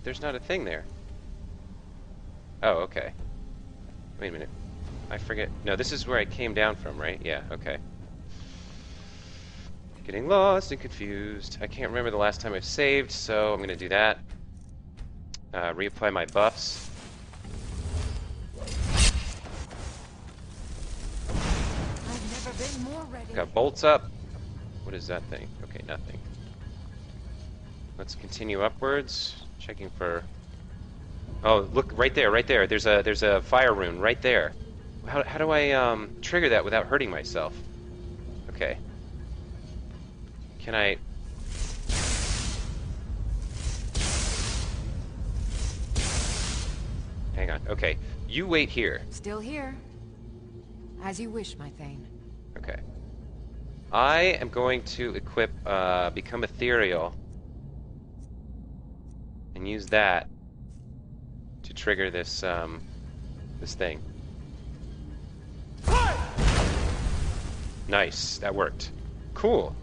there's not a thing there. Oh, okay. Wait a minute. I forget. No, this is where I came down from, right? Yeah, okay. Getting lost and confused. I can't remember the last time I've saved, so I'm gonna do that. Reapply my buffs. I've never been more ready. Got bolts up. What is that thing? Okay, nothing. Let's continue upwards. Checking for... Oh, look, right there, right there. There's a fire rune right there. How do I trigger that without hurting myself? Okay. Can I... Hang on. Okay. You wait here. Still here. As you wish, my Thane. Okay. I am going to equip Become Ethereal and use that to trigger this this thing. Nice, that worked. Cool.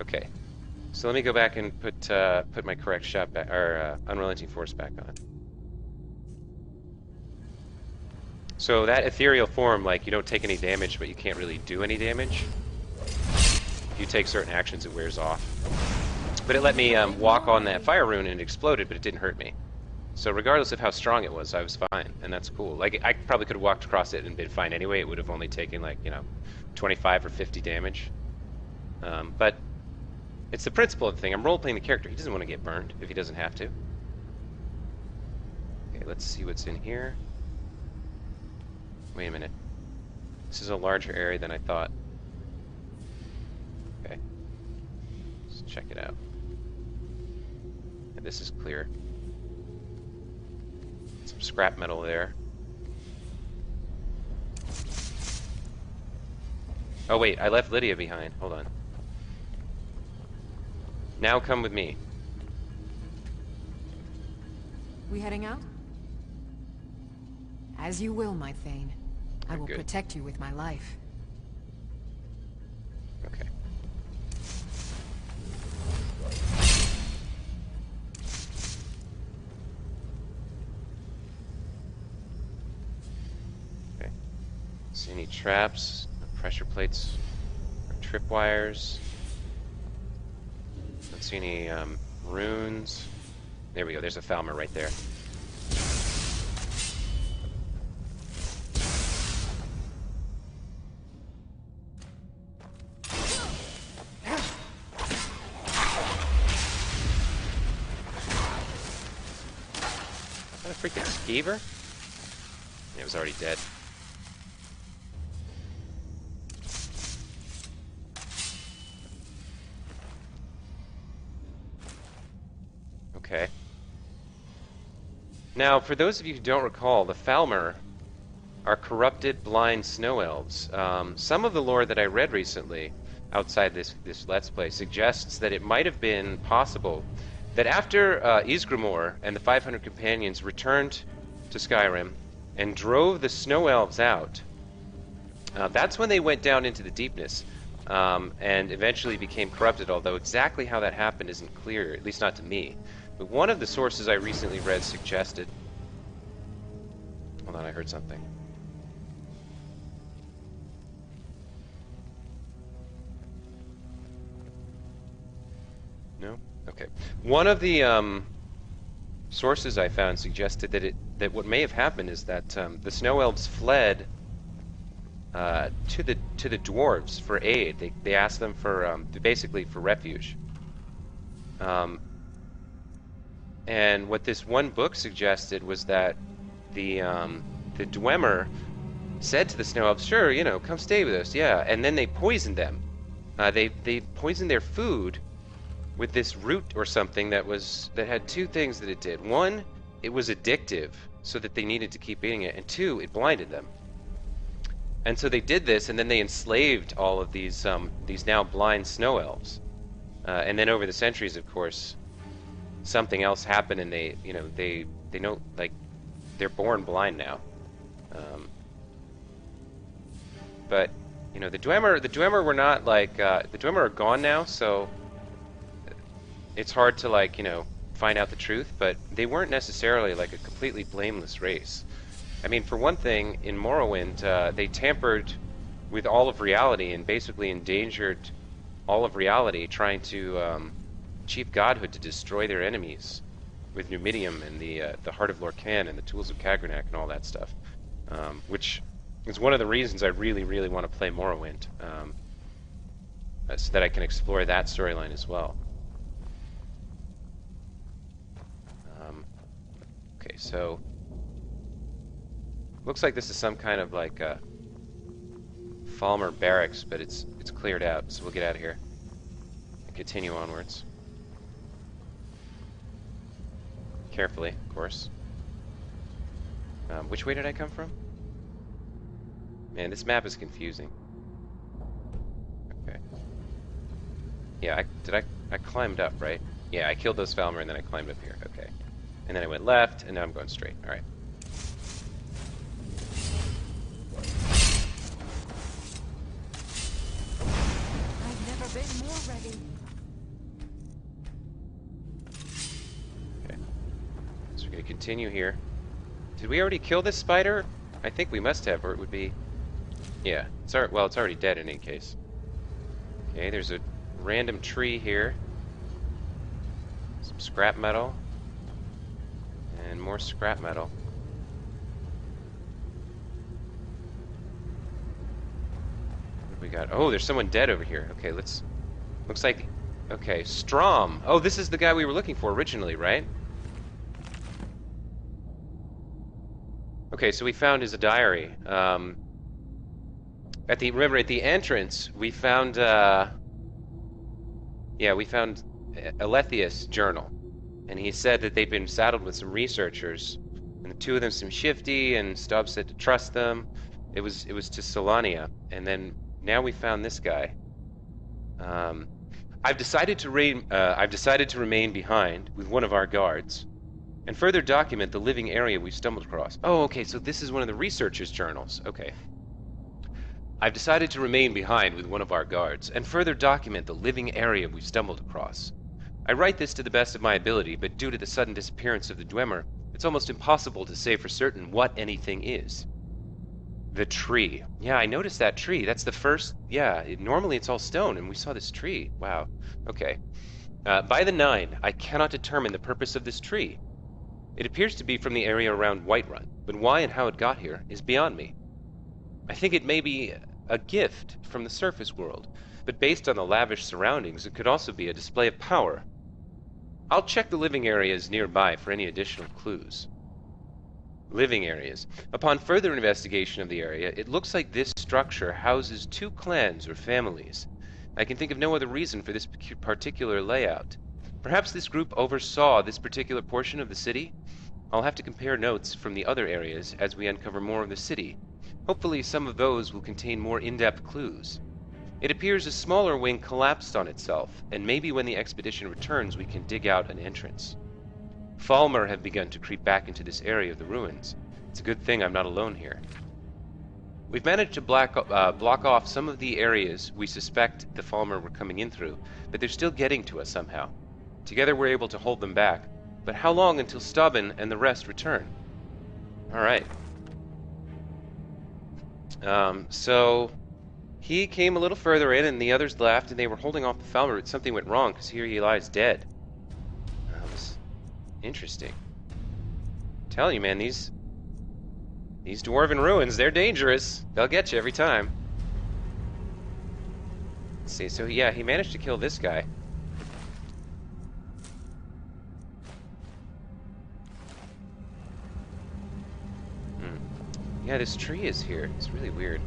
Okay, so let me go back and put my correct shot back, or Unrelenting Force back on. So that ethereal form, like, you don't take any damage, but you can't really do any damage. If you take certain actions, it wears off. But it let me walk on that fire rune and it exploded, but it didn't hurt me. So regardless of how strong it was, I was fine, and that's cool. Like, I probably could have walked across it and been fine anyway. It would have only taken, like, 25 or 50 damage. But it's the principle of the thing. I'm role-playing the character. He doesn't want to get burned if he doesn't have to. Okay, let's see what's in here. Wait a minute. This is a larger area than I thought. Okay. Let's check it out. And this is clear. Some scrap metal there. Oh wait, I left Lydia behind. Hold on. Now come with me. We heading out? As you will, my Thane. I will protect you with my life. Okay. Okay. See any traps, pressure plates, or tripwires? Don't see any runes. There we go. There's a Falmer right there. Freaking skeever? It was already dead. Okay. Now, for those of you who don't recall, the Falmer are corrupted, blind snow elves. Some of the lore that I read recently, outside this Let's Play, suggests that it might have been possible that after Ysgramor and the 500 companions returned to Skyrim and drove the snow elves out, that's when they went down into the deepness and eventually became corrupted, although exactly how that happened isn't clear, at least not to me. But one of the sources I recently read suggested... Hold on, I heard something. No? Okay. One of the sources I found suggested that what may have happened is that the snow elves fled to the dwarves for aid. They asked them for basically for refuge. And what this one book suggested was that the Dwemer said to the snow elves, "Sure, come stay with us, yeah." And then they poisoned them. They poisoned their food with this root or something that had two things that it did. One, it was addictive, so that they needed to keep eating it, and two, it blinded them. And so they did this, and then they enslaved all of these now blind snow elves. And then over the centuries, of course, something else happened, and they know, like, they're born blind now. But the Dwemer were not like the Dwemer are gone now, so it's hard to, like, find out the truth, but they weren't necessarily like a completely blameless race. I mean, for one thing, in Morrowind, they tampered with all of reality and basically endangered all of reality, trying to achieve godhood to destroy their enemies with Numidium and the Heart of Lorcan and the Tools of Kagrenac and all that stuff, which is one of the reasons I really, really want to play Morrowind, so that I can explore that storyline as well. Okay, so looks like this is some kind of like Falmer barracks, but it's cleared out, so we'll get out of here and continue onwards. Carefully, of course. Which way did I come from? Man, this map is confusing. Okay. Yeah, I climbed up, right? Yeah, I killed those Falmer and then I climbed up here. Okay. And then I went left, and now I'm going straight. All right. I've never been more ready. Okay. So we're gonna continue here. Did we already kill this spider? I think we must have, or it would be... Yeah, it's already dead in any case. Okay, there's a random tree here. Some scrap metal. And more scrap metal. What do we got? Oh, there's someone dead over here. Okay, let's... Looks like... Okay, Strom. Oh, this is the guy we were looking for originally, right? Okay, so we found his diary. Remember, at the entrance, we found... Yeah, we found Alethius' journal. And he said that they'd been saddled with some researchers, and the two of them seemed shifty, and Stubbs said to trust them. It was to Solania, and then now we found this guy. I've decided to remain behind with one of our guards, and further document the living area we stumbled across. Oh, okay, so this is one of the researchers' journals. Okay. I've decided to remain behind with one of our guards, and further document the living area we stumbled across. I write this to the best of my ability, but due to the sudden disappearance of the Dwemer, it's almost impossible to say for certain what anything is. The tree. Yeah, I noticed that tree. That's the first... Yeah, normally it's all stone, and we saw this tree. Wow. Okay. By the 9, I cannot determine the purpose of this tree. It appears to be from the area around Whiterun, but why and how it got here is beyond me. I think it may be a gift from the surface world, but based on the lavish surroundings, it could also be a display of power. I'll check the living areas nearby for any additional clues. Living areas. Upon further investigation of the area, it looks like this structure houses 2 clans or families. I can think of no other reason for this particular layout. Perhaps this group oversaw this particular portion of the city? I'll have to compare notes from the other areas as we uncover more of the city. Hopefully some of those will contain more in-depth clues. It appears a smaller wing collapsed on itself, and maybe when the expedition returns we can dig out an entrance. Falmer have begun to creep back into this area of the ruins. It's a good thing I'm not alone here. We've managed to block off some of the areas we suspect the Falmer were coming in through, but they're still getting to us somehow. Together we're able to hold them back, but how long until Stubben and the rest return? Alright. So... He came a little further in, and the others left, and they were holding off the Falmer, but something went wrong, because here he lies dead. That was interesting. I'm telling you, man, these dwarven ruins, they're dangerous. They'll get you every time. Let's see, so yeah, he managed to kill this guy. Yeah, this tree is here. It's really weird.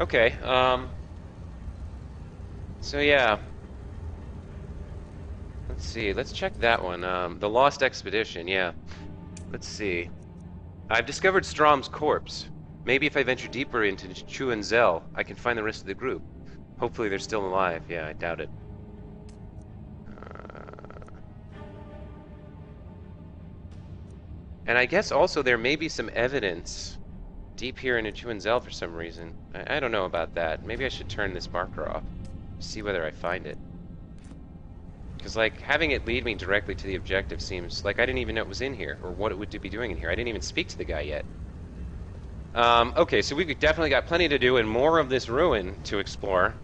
Okay, so yeah. Let's see, let's check that one. The Lost Expedition, yeah. Let's see. I've discovered Strom's corpse. Maybe if I venture deeper into Chu and Zell, I can find the rest of the group. Hopefully they're still alive. Yeah, I doubt it. And I guess also there may be some evidence deep here in Achuanzel for some reason. I don't know about that. Maybe I should turn this marker off. See whether I find it. Because, like, having it lead me directly to the objective seems like I didn't even know it was in here, or what it would be doing in here. I didn't even speak to the guy yet. Okay, so we've definitely got plenty to do and more of this ruin to explore.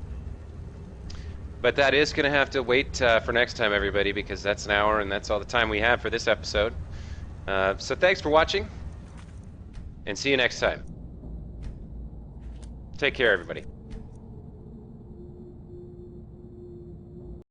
But that is going to have to wait for next time, everybody, because that's an hour and that's all the time we have for this episode. So thanks for watching, and see you next time. Take care, everybody.